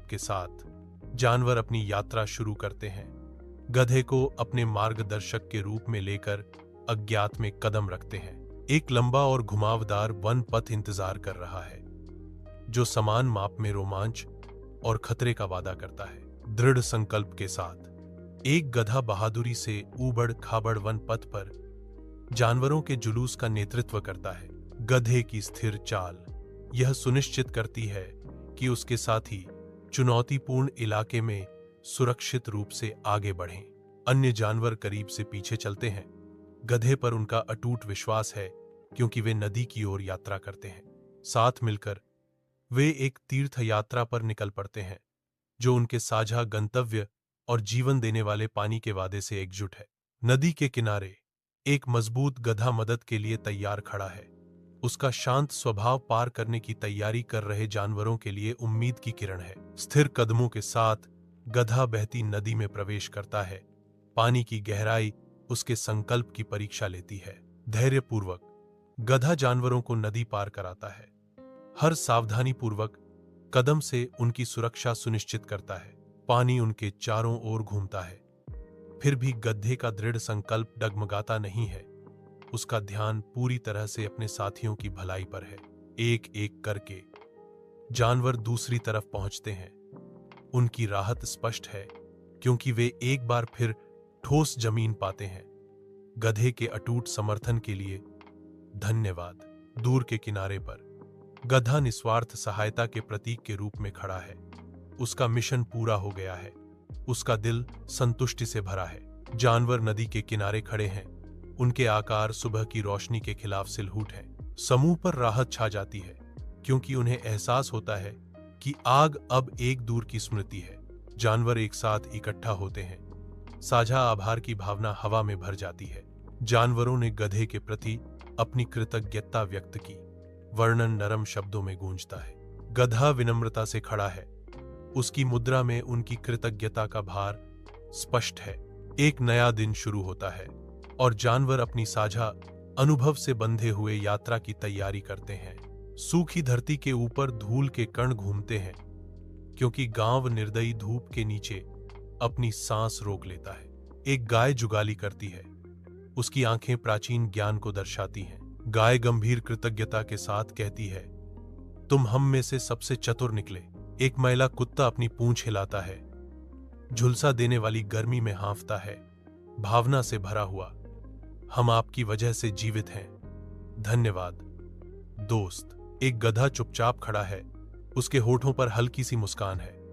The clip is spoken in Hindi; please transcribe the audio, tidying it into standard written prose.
के साथ जानवर अपनी यात्रा शुरू करते हैं। गधे को अपने मार्गदर्शक के रूप में लेकर अज्ञात में कदम रखते हैं। एक लंबा और घुमावदार वन पथ इंतजार कर रहा है, जो समान माप में रोमांच और खतरे का वादा करता है। दृढ़ संकल्प के साथ एक गधा बहादुरी से ऊबड़ खाबड़ वन पथ पर जानवरों के जुलूस का नेतृत्व करता है। गधे की स्थिर चाल यह सुनिश्चित करती है कि उसके साथी चुनौतीपूर्ण इलाके में सुरक्षित रूप से आगे बढ़ें। अन्य जानवर करीब से पीछे चलते हैं। गधे पर उनका अटूट विश्वास है, क्योंकि वे नदी की ओर यात्रा करते हैं। साथ मिलकर वे एक तीर्थ यात्रा पर निकल पड़ते हैं, जो उनके साझा गंतव्य और जीवन देने वाले पानी के वादे से एकजुट है। नदी के किनारे एक मजबूत गधा मदद के लिए तैयार खड़ा है। उसका शांत स्वभाव पार करने की तैयारी कर रहे जानवरों के लिए उम्मीद की किरण है। स्थिर कदमों के साथ गधा बहती नदी में प्रवेश करता है। पानी की गहराई उसके संकल्प की परीक्षा लेती है। धैर्यपूर्वक गधा जानवरों को नदी पार कराता है। हर सावधानीपूर्वक कदम से उनकी सुरक्षा सुनिश्चित करता है। पानी उनके चारों ओर घूमता है, फिर भी गधे का दृढ़ संकल्प डगमगाता नहीं है। उसका ध्यान पूरी तरह से अपने साथियों की भलाई पर है। एक एक करके जानवर दूसरी तरफ पहुंचते हैं। उनकी राहत स्पष्ट है, क्योंकि वे एक बार फिर ठोस जमीन पाते हैं। गधे के अटूट समर्थन के लिए धन्यवाद। दूर के किनारे पर गधा निस्वार्थ सहायता के प्रतीक के रूप में खड़ा है। उसका मिशन पूरा हो गया है। उसका दिल संतुष्टि से भरा है। जानवर नदी के किनारे खड़े हैं। उनके आकार सुबह की रोशनी के खिलाफ सिलहूट हैं। समूह पर राहत छा जाती है, क्योंकि उन्हें एहसास होता है कि आग अब एक दूर की स्मृति है। जानवर एक साथ इकट्ठा होते हैं। साझा आभार की भावना हवा में भर जाती है। जानवरों ने गधे के प्रति अपनी कृतज्ञता व्यक्त की। वर्णन नरम शब्दों में गूंजता है। गधा विनम्रता से खड़ा है। उसकी मुद्रा में उनकी कृतज्ञता का भार स्पष्ट है। एक नया दिन शुरू होता है और जानवर अपनी साझा अनुभव से बंधे हुए यात्रा की तैयारी करते हैं। सूखी धरती के ऊपर धूल के कण घूमते हैं, क्योंकि गांव निर्दयी धूप के नीचे अपनी सांस रोक लेता है। एक गाय जुगाली करती है। उसकी आंखें प्राचीन ज्ञान को दर्शाती हैं। गाय गंभीर कृतज्ञता के साथ कहती है, तुम हम में से सबसे चतुर निकले। एक मैला कुत्ता अपनी पूंछ हिलाता है। झुलसा देने वाली गर्मी में हांफता है, भावना से भरा हुआ, हम आपकी वजह से जीवित हैं, धन्यवाद। दोस्त। एक गधा चुपचाप खड़ा है। उसके होठों पर हल्की सी मुस्कान है।